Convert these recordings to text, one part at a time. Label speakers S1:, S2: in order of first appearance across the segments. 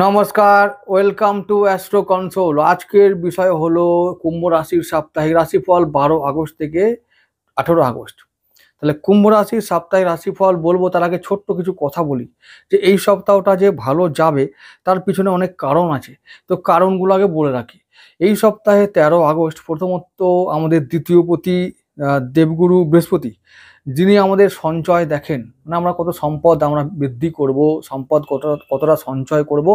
S1: নমস্কার, welcome to astro console. আজকের বিষয় হলো কুম্ভ রাশির সাপ্তাহিক রাশিফল 12 আগস্ট থেকে 18 আগস্ট। তাহলে কুম্ভ রাশির সাপ্তাহিক রাশিফল বলবো তার আগে ছোট্ট কিছু কথা বলি যে এই সপ্তাহটা যে ভালো যাবে তার পিছনে অনেক কারণ আছে। তো কারণগুলো আগে বলে রাখি। এই সপ্তাহে 13 আগস্ট প্রথমত আমাদের দ্বিতীয় পতি দেবগুরু বৃহস্পতি, যিনি আমাদের সঞ্চয় দেখেন, মানে আমরা কত সম্পদ আমরা বৃদ্ধি করব, সম্পদ কতটা সঞ্চয় করব,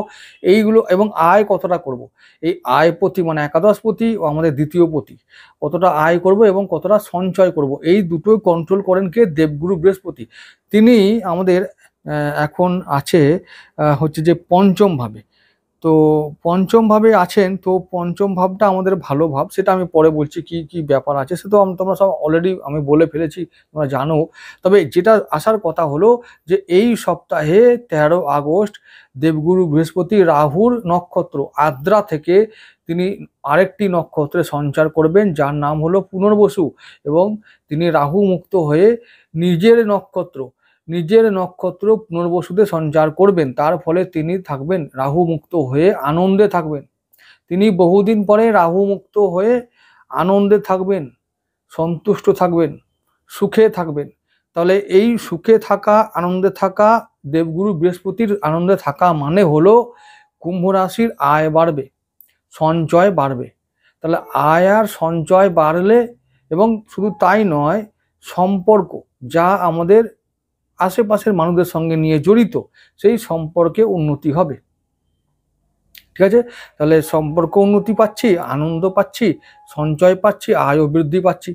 S1: এইগুলো এবং আয় কতটা করব, এই আয় পতি মানে একাদশপতি ও আমাদের দ্বিতীয় পতি কতটা আয় করব এবং কতটা সঞ্চয় করব, এই দুটোই কন্ট্রোল করেন কে? দেবগুরু বৃহস্পতি। তিনি আমাদের এখন আছে হচ্ছে যে পঞ্চম ভাবে। তো পঞ্চম ভাবে আছেন, তো পঞ্চম ভাবটা আমাদের ভালো ভাব, সেটা আমি পরে বলছি কি কি ব্যাপার আছে, সে তো তোমরা সব অলরেডি আমি বলে ফেলেছি, তোমরা জানো। তবে যেটা আসার কথা হলো যে এই সপ্তাহে 13 আগস্ট দেবগুরু বৃহস্পতি রাহুর নক্ষত্র আদ্রা থেকে তিনি আরেকটি নক্ষত্রে সঞ্চার করবেন, যার নাম হলো পুনর্বসু, এবং তিনি রাহু মুক্ত হয়ে নিজের নক্ষত্র পুনর্বসুতে সঞ্চার করবেন। তার ফলে তিনি থাকবেন রাহু মুক্ত হয়ে আনন্দে থাকবেন। তিনি বহুদিন পরে রাহু মুক্ত হয়ে আনন্দে থাকবেন, সন্তুষ্ট থাকবেন, সুখে থাকবেন। তাহলে এই সুখে থাকা, আনন্দে থাকা, দেবগুরু বৃহস্পতির আনন্দে থাকা মানে হলো কুম্ভ রাশির আয় বাড়বে, সঞ্চয় বাড়বে। তাহলে আয় আর সঞ্চয় বাড়লে, এবং শুধু তাই নয়, সম্পর্ক যা আমাদের আশেপাশের মানুষদের সঙ্গে নিয়ে জড়িত, সেই সম্পর্কে উন্নতি হবে। ঠিক আছে? তাহলে সম্পর্ক উন্নতি পাচ্ছি, আনন্দ পাচ্ছি, সঞ্চয় পাচ্ছি, আয় বৃদ্ধি পাচ্ছি,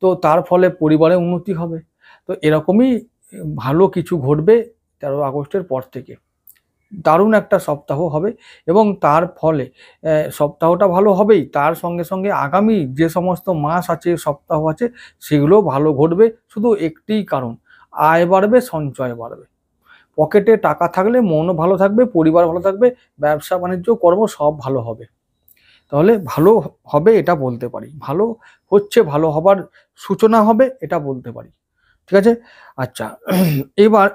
S1: তো তার ফলে পরিবারে উন্নতি হবে। তো এরকমই ভালো কিছু ঘটবে 13 আগস্টের পর থেকে। দারুণ একটা সপ্তাহ হবে, এবং তার ফলে সপ্তাহটা ভালো হবেই, তার সঙ্গে সঙ্গে আগামী যে সমস্ত মাস আছে, সপ্তাহ আছে, সেগুলো ভালো ঘটবে। শুধু একটিই কারণ, আয় বাড়বে, সঞ্চয় বাড়বে। পকেটে টাকা থাকলে মনও ভালো থাকবে, পরিবার ভালো থাকবে, ব্যবসা বাণিজ্য কর্ম সব ভালো হবে। তাহলে ভালো হবে এটা বলতে পারি, ভালো হচ্ছে, ভালো হবার সূচনা হবে এটা বলতে পারি। ঠিক আছে? আচ্ছা, এবার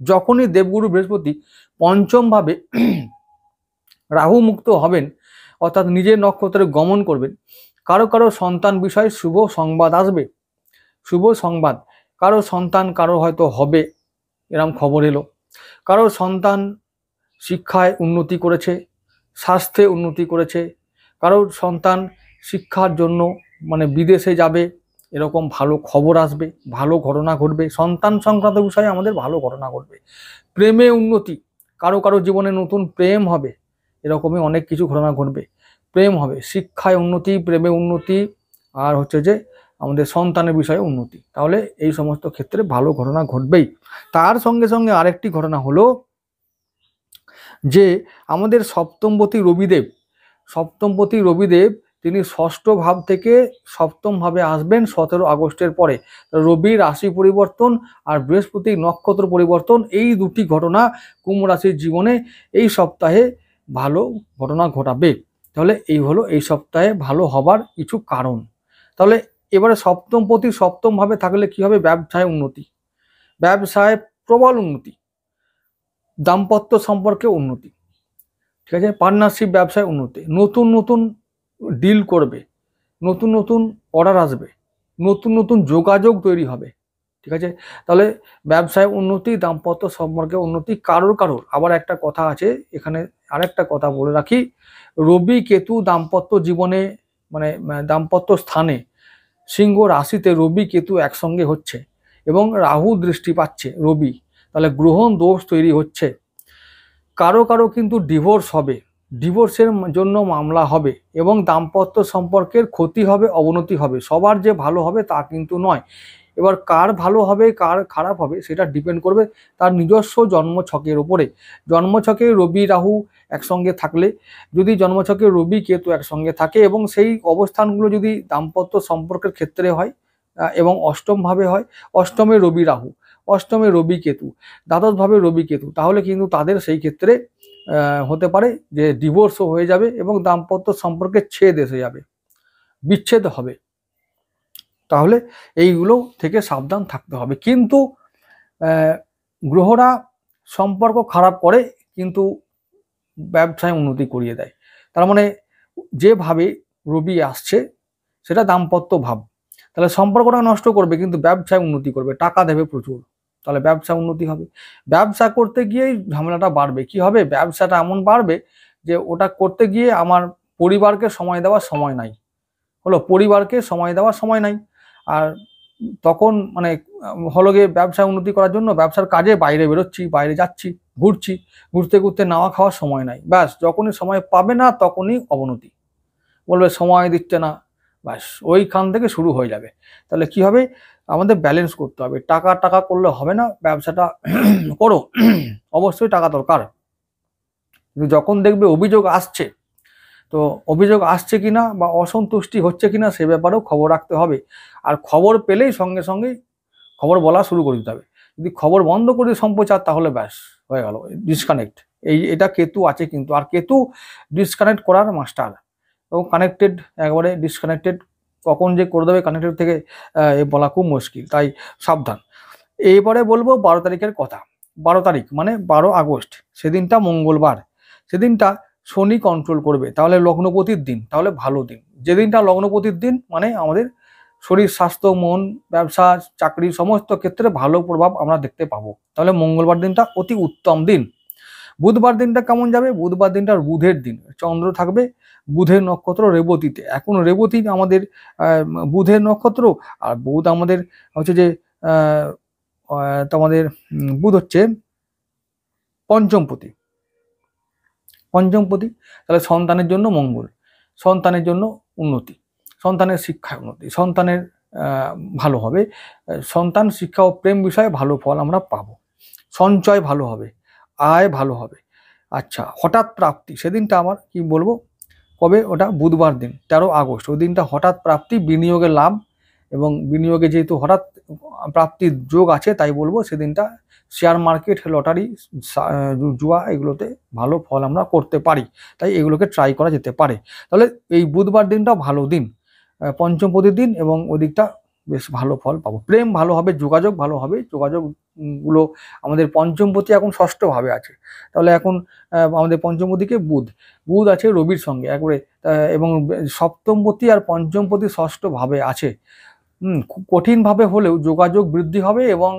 S1: যখনই দেবগুরু বৃহস্পতি পঞ্চম ভাবে রাহু মুক্ত হবেন, অর্থাৎ নিজের নক্ষত্রে গমন করবেন, কারো কারো সন্তান বিষয়ে শুভ সংবাদ আসবে। শুভ সংবাদ, কারো সন্তান কারো হয়তো হবে, এরম খবর এলো। কারো সন্তান শিক্ষায় উন্নতি করেছে, স্বাস্থ্যে উন্নতি করেছে, কারোর সন্তান শিক্ষার জন্য মানে বিদেশে যাবে, এরকম ভালো খবর আসবে, ভালো ঘটনা ঘটবে। সন্তান সংক্রান্ত বিষয়ে আমাদের ভালো ঘটনা ঘটবে। প্রেমে উন্নতি, কারো কারো জীবনে নতুন প্রেম হবে, এরকমই অনেক কিছু ঘটনা ঘটবে। প্রেম হবে, শিক্ষায় উন্নতি, প্রেমে উন্নতি, আর হচ্ছে যে আমাদের সন্তানের বিষয়ে উন্নতি। তাহলে এই সমস্ত ক্ষেত্রে ভালো ঘটনা ঘটবেই। তার সঙ্গে সঙ্গে আরেকটি ঘটনা হলো যে আমাদের সপ্তমপতি রবিদেব তিনি ষষ্ঠ ভাব থেকে সপ্তম ভাবে আসবেন 17 আগস্টের পরে। রবির রাশি পরিবর্তন আর বৃহস্পতির নক্ষত্র পরিবর্তন, এই দুটি ঘটনা কুম্ভ রাশির জীবনে এই সপ্তাহে ভালো ঘটনা ঘটাবে। তাহলে এই হলো এই সপ্তাহে ভালো হবার কিছু কারণ। তাহলে এবারে সপ্তমপতি সপ্তম ভাবে থাকলে কি হবে? ব্যবসায় উন্নতি, ব্যবসায় প্রবল উন্নতি, দাম্পত্য সম্পর্কে উন্নতি। ঠিক আছে? পার্টনারশিপ ব্যবসায় উন্নতি, নতুন নতুন ডিল করবে, নতুন নতুন অর্ডার আসবে, নতুন নতুন যোগাযোগ তৈরি হবে। ঠিক আছে? তাহলে ব্যবসায় উন্নতি, দাম্পত্য সম্পর্কে উন্নতি। কারোর আবার একটা কথা আছে এখানে, আরেকটা কথা বলে রাখি, রবি কেতু দাম্পত্য জীবনে মানে দাম্পত্য স্থানে সিংহ রাশিতে রবি কেতু একসঙ্গে হচ্ছে এবং রাহু দৃষ্টি পাচ্ছে রবি, তাহলে গ্রহণ দোষ তৈরি হচ্ছে। কারো কারো কিন্তু ডিভোর্স হবে, ডিভোর্সের জন্য মামলা হবে, এবং দাম্পত্য সম্পর্কের ক্ষতি হবে, অবনতি হবে। সবার যে ভালো হবে তা কিন্তু নয়। এবার কার ভালো হবে কার খারাপ হবে সেটা ডিপেন্ড করবে তার নিজস্ব জন্মছকের ওপরে। জন্মছকে রবি রাহু একসঙ্গে থাকলে, যদি জন্মছকে রবি কেতু একসঙ্গে থাকে এবং সেই অবস্থানগুলো যদি দাম্পত্য সম্পর্কের ক্ষেত্রে হয় এবং অষ্টম ভাবে হয়, অষ্টমে রবি রাহু, অষ্টমে রবি কেতু, দ্বাদশভাবে রবি কেতু, তাহলে কিন্তু তাদের সেই ক্ষেত্রে হতে পারে যে ডিভোর্সও হয়ে যাবে এবং দাম্পত্য সম্পর্কে ছেদ এসে যাবে, বিচ্ছেদ হবে। তাহলে এইগুলো থেকে সাবধান থাকতে হবে। কিন্তু গ্রহরা সম্পর্ক খারাপ করে, কিন্তু ব্যবসায় উন্নতি করিয়ে দেয়। তার মানে যেভাবে রবি আসছে সেটা দাম্পত্য ভাব, তাহলে সম্পর্কটা নষ্ট করবে কিন্তু ব্যবসায় উন্নতি করবে, টাকা দেবে প্রচুর, তাহলে ব্যবসা উন্নতি হবে। ব্যবসা করতে গিয়েই ঝামেলাটা বাড়বে, কি হবে, ব্যবসাটা এমন বাড়বে যে ওটা করতে গিয়ে আমার পরিবারকে সময় দেওয়ার সময় নাই, হলো পরিবারকে সময় দেওয়ার সময় নাই। আর তখন মানে হলো গিয়ে ব্যবসা উন্নতি করার জন্য ব্যবসার কাজে বাইরে বেরোচ্ছি, বাইরে যাচ্ছি, ঘুরছি, ঘুরতে ঘুরতে নাওয়া খাওয়ার সময় নাই, ব্যাস যখনই সময় পাবে না তখনই অবনতি, বলবে সময় দিচ্ছে না, ব্যাস ওইখান থেকে শুরু হয়ে যাবে। তাহলে কি হবে, আমাদের ব্যালেন্স করতে হবে, টাকা টাকা করলে হবে না, ব্যবসাটা করো, অবশ্যই টাকা দরকার, কিন্তু যখন দেখবে অভিযোগ আসছে, তো অভিযোগ আসছে কিনা বা অসন্তুষ্টি হচ্ছে কিনা সে ব্যাপারেও খবর রাখতে হবে। আর খবর পেলেই সঙ্গে সঙ্গেই খবর বলা শুরু করে দিতে হবে। যদি খবর বন্ধ করে সম্প্রচার তাহলে ব্যাস হয়ে গেল, ডিসকানেক্ট। এটা কেতু আছে কিন্তু, আর কেতু ডিসকানেক্ট করার মাস্টার, এবং কানেক্টেড একবারে ডিসকানেক্টেড কখন যে করে দেবে কানেক্টেড থেকে বলা খুব মুশকিল, তাই সাবধান। এবারে বলবো 12 তারিখের কথা। 12 তারিখ মানে 12 আগস্ট, সেদিনটা মঙ্গলবার, সেদিনটা শনি কন্ট্রোল করবে, তাহলে লগ্নপতির দিন, তাহলে ভালো দিন। যেদিনটা লগ্নপতির দিন মানে আমাদের শরীর স্বাস্থ্য মন ব্যবসা চাকরি সমস্ত ক্ষেত্রে ভালো প্রভাব আমরা দেখতে পাবো, তাহলে মঙ্গলবার দিনটা অতি উত্তম দিন। বুধবার দিনটা কেমন যাবে, বুধবার দিনটা বুধের দিন, চন্দ্র থাকবে বুধের নক্ষত্র রেবতীতে, এখন রেবতী আমাদের বুধের নক্ষত্র, আর বুধ আমাদের হচ্ছে যে তোমাদের বুধ হচ্ছে পঞ্চমপতি, পঞ্চমপতি, তাহলে সন্তানের জন্য মঙ্গল, সন্তানের জন্য উন্নতি, সন্তানের শিক্ষায় উন্নতি, সন্তানের ভালো হবে, সন্তান শিক্ষা ও প্রেম বিষয়ে ভালো ফল আমরা পাবো, সঞ্চয় ভালো হবে, আয় ভালো হবে। আচ্ছা, হঠাৎ প্রাপ্তি, সেদিনটা আমার কি বলবো, কবে, ওটা বুধবার দিন 13 আগস্ট, ওই দিনটা হঠাৎ প্রাপ্তি, বিনিয়োগের লাভ, এবং বিনিয়োগে যেহেতু হঠাৎ প্রাপ্তির যোগ আছে তাই বলবো সেদিনটা শেয়ার মার্কেট লটারি জুয়া এগুলোতে ভালো ফল আমরা করতে পারি, তাই এগুলোকে ট্রাই করা যেতে পারে। তাহলে এই বুধবার দিনটা ভালো দিন, পঞ্চমপতি দিন, এবং ওই দিকটা বেশ ভালো ফল পাবো, প্রেম ভালো হবে, যোগাযোগ ভালো হবে, যোগাযোগ গুলো আমাদের পঞ্চমপতি এখন ষষ্ঠ ভাবে আছে, তাহলে এখন আমাদের পঞ্চমপতিকে বুধ, বুধ আছে রবির সঙ্গে একবারে, এবং সপ্তমপতি আর পঞ্চমপতি ষষ্ঠ ভাবে আছে। খুব কঠিনভাবে হলেও যোগাযোগ বৃদ্ধি হবে, এবং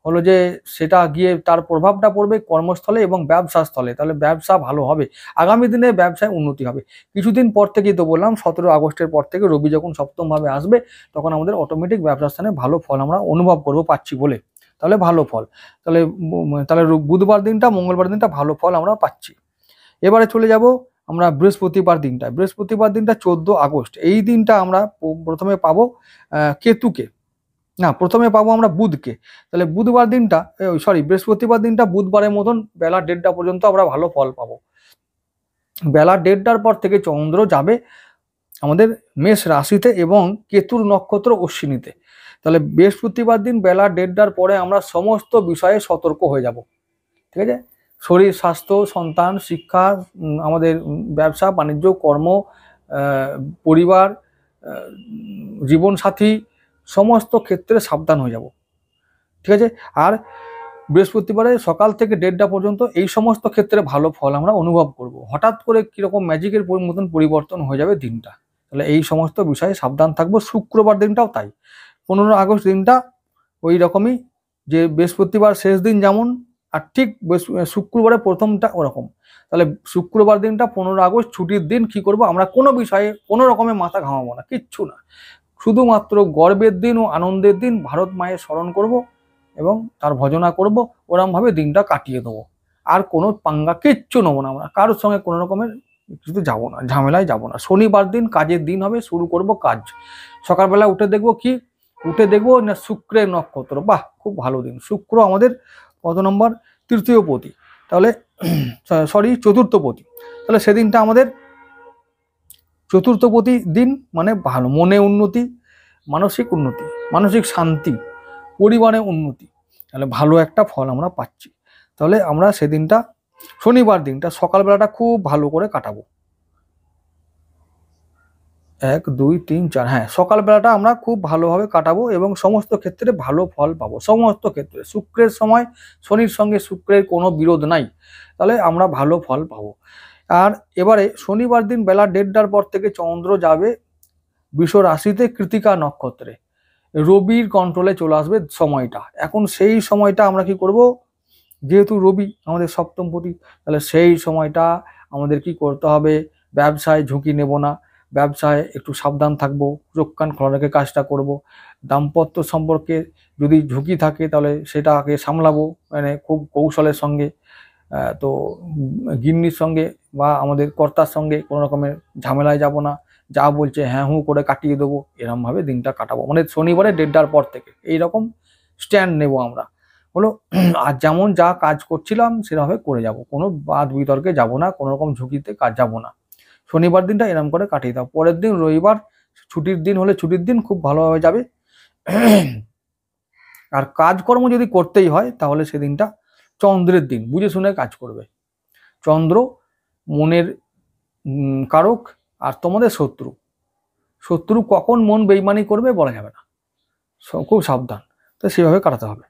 S1: হলো যে সেটা গিয়ে তার প্রভাবটা পড়বে কর্মস্থলে এবং ব্যবসা স্থলে, তাহলে ব্যবসা ভালো হবে, আগামী দিনে ব্যবসায় উন্নতি হবে। কিছুদিন পর থেকেই তো বললাম 17 আগস্টের পর থেকে রবি যখন সপ্তমভাবে আসবে তখন আমাদের অটোমেটিক ব্যবসা স্থানে ভালো ফল আমরা অনুভব করবো পাচ্ছি বলে, তাহলে ভালো ফল। তাহলে তাহলে বুধবার দিনটা মঙ্গলবার দিনটা ভালো ফল আমরা পাচ্ছি। এবারে চলে যাব আমরা বৃহস্পতিবার দিনটা, বৃহস্পতিবার দিনটা 14 আগস্ট, এই দিনটা আমরা প্রথমে পাবো কেতুকে, না প্রথমে পাবো আমরা বুধকে, তাহলে বুধবার দিনটা বৃহস্পতিবার দিনটা বুধবারের মতন বেলা 1:30 পর্যন্ত আমরা ভালো ফল পাবো। বেলা 1:30টার পর থেকে চন্দ্র যাবে আমাদের মেষ রাশিতে এবং কেতুর নক্ষত্র অশ্বিনীতে, তাহলে বৃহস্পতিবার দিন বেলা 1:30টার পরে আমরা সমস্ত বিষয়ে সতর্ক হয়ে যাব, ঠিক আছে, শরীর স্বাস্থ্য সন্তান শিক্ষা আমাদের ব্যবসা বাণিজ্য কর্ম পরিবার জীবনসাথী সমস্ত ক্ষেত্রে সাবধান হয়ে যাব, ঠিক আছে। আর বৃহস্পতিবারে সকাল থেকে 1:30টা পর্যন্ত এই সমস্ত ক্ষেত্রে ভালো ফল আমরা অনুভব করব, হঠাৎ করে কিরকম ম্যাজিকের মতন পরিবর্তন হয়ে যাবে দিনটা, তাহলে এই সমস্ত বিষয়ে সাবধান থাকবো। শুক্রবার দিনটাও তাই, 15 আগস্ট দিনটা ওই রকমই, যে বৃহস্পতিবার শেষ দিন যেমন আর ঠিক শুক্রবারে প্রথমটা ওরকম, তাহলে শুক্রবার দিনটা 15 আগস্ট ছুটির দিন, কি করব আমরা কোনো বিষয়ে কোনো রকমের মাথা ঘামাবো না, কিচ্ছু না, শুধুমাত্র গর্বের দিন ও আনন্দের দিন ভারত মায়ের স্মরণ করব এবং তার ভজনা করব, ওরমভাবে দিনটা কাটিয়ে দেবো, আর কোনো পাঙ্গা কিচ্ছু নেবো না, আমরা কারোর সঙ্গে কোনো রকমের কিছু যাবো না, ঝামেলায় যাবো না। শনিবার দিন কাজের দিন হবে, শুরু করব কাজ, সকালবেলা উঠে দেখবো না শুক্রের নক্ষত্র, বাহ খুব ভালো দিন, শুক্র আমাদের কত নম্বর, তৃতীয় পতি, তাহলে চতুর্থ পতি, তাহলে সেদিনটা আমাদের চতুর্থপতি দিন মানে ভালো, মনে উন্নতি মানসিক উন্নতি মানসিক শান্তি পরিবারে উন্নতি, তাহলে ভালো একটা ফল আমরা পাচ্ছি। তাহলে আমরা সেদিনটা শনিবার দিনটা সকালবেলাটা খুব ভালো করে কাটাবো, 1 2 3 4, হ্যাঁ সকালবেলাটা আমরা খুব ভালোভাবে কাটাবো এবং সমস্ত ক্ষেত্রে ভালো ফল পাবো, সমস্ত ক্ষেত্রে শুক্রের সময় শনির সঙ্গে শুক্রের কোনো বিরোধ নাই, তাহলে আমরা ভালো ফল পাবো। আর এবারে শনিবার দিন বেলা 1:30টার পর থেকে চন্দ্র যাবে বৃষ রাশিতে কৃতিকা নক্ষত্রে, রবির কন্ট্রোলে চলে আসবে সময়টা। এখন সেই সময়টা আমরা কি করব, যেহেতু রবি আমাদের সপ্তমপতি, তাহলে সেই সময়টা আমাদের কি করতে হবে, ব্যবসায় ঝুঁকি নেব না, ব্যবসায় একটু সাবধান থাকবো, চোখ কান খোলা রেখে কাজটা করব। দাম্পত্য সম্পর্কে যদি ঝুঁকি থাকে তাহলে সেটাকে সামলাবো, মানে খুব কৌশলের সঙ্গে। তো গিন্নির সঙ্গে বা আমাদের কর্তার সঙ্গে কোনো রকমের ঝামেলায় যাব না, যা বলছে হ্যাঁ হুঁ করে কাটিয়ে দেবো, এরমভাবে দিনটা কাটাবো, মানে শনিবারে 1:30টার পর থেকে এইরকম স্ট্যান্ড নেব আমরা। হলো আর যেমন যা কাজ করছিলাম সেরকমভাবে করে যাব, কোনো বাদ বিতর্কে যাব না, কোনো রকম ঝুঁকিতে কাজ যাব না। শনিবার দিনটা এরম করে কাটিয়ে দাও। পরের দিন রবিবার ছুটির দিন হলে ছুটির দিন খুব ভালোভাবে যাবে। আর কাজকর্ম যদি করতেই হয় তাহলে সেদিনটা চন্দ্রের দিন, বুঝে শুনে কাজ করবে। চন্দ্র মনের কারক আর তোমাদের শত্রু, শত্রু কখন মন বেইমানি করবে বলা যাবে না, খুব সাবধান, তো সেভাবে কাটাতে হবে।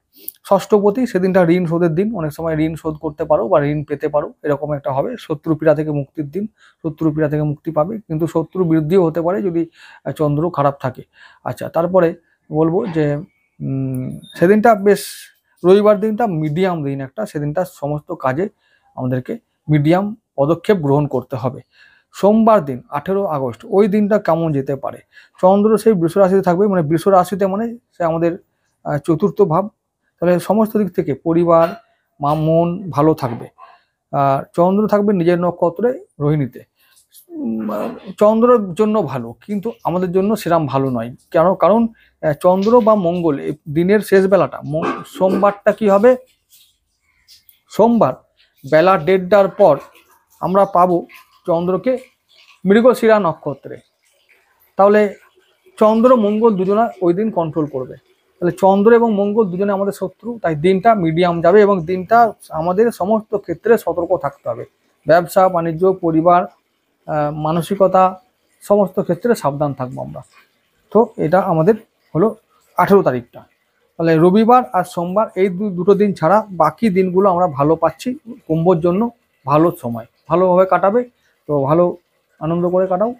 S1: ষষ্ঠপতি সেদিনটা ঋণ শোধের দিন, অনেক সময় ঋণ শোধ করতে পারো বা ঋণ পেতে পারো, এরকম একটা হবে। শত্রু পীড়া থেকে মুক্তির দিন, শত্রু পীড়া থেকে মুক্তি পাবে, কিন্তু শত্রু বৃদ্ধিও হতে পারে যদি চন্দ্র খারাপ থাকে। আচ্ছা, তারপরে বলবো যে সেদিনটা বেশ, রবিবার দিনটা মিডিয়াম দিন একটা, সেদিনটা সমস্ত কাজে আমাদেরকে মিডিয়াম পদক্ষেপ গ্রহণ করতে হবে। সোমবার দিন 18 আগস্ট, ওই দিনটা কেমন যেতে পারে, চন্দ্র সেই বৃষ রাশিতে থাকবে, মানে বৃষ রাশিতে মানে সে আমাদের চতুর্থ ভাব, তাহলে সমস্ত দিক থেকে পরিবার মন ভালো থাকবে। আর চন্দ্র থাকবে নিজের নক্ষত্রে রোহিণীতে। চন্দ্রের জন্য ভালো, কিন্তু আমাদের জন্য সেরাম ভালো নয়। কারণ চন্দ্র বা মঙ্গল দিনের শেষ বেলাটা, সোমবারটা কি হবে, সোমবার বেলা 1:30টার পর আমরা পাবো চন্দ্রকে মৃগশিরা নক্ষত্রে, তাহলে চন্দ্র মঙ্গল দুজনা ওই দিন কন্ট্রোল করবে। তাহলে চন্দ্র এবং মঙ্গল দুজনে আমাদের শত্রু, তাই দিনটা মিডিয়াম যাবে এবং দিনটা আমাদের সমস্ত ক্ষেত্রে সতর্ক থাকতে হবে। ব্যবসা বাণিজ্য, পরিবার, মানসিকতা, সমস্ত ক্ষেত্রে সাবধান থাকবো আমরা। তো এটা আমাদের হলো 18 তারিখটা। তাহলে রবিবার আর সোমবার এই দুটো দিন ছাড়া বাকি দিনগুলো আমরা ভালো পাচ্ছি, কুম্ভর জন্য ভালো সময়, ভালোভাবে কাটাবে। তো ভালো আনন্দ করে কাটাও।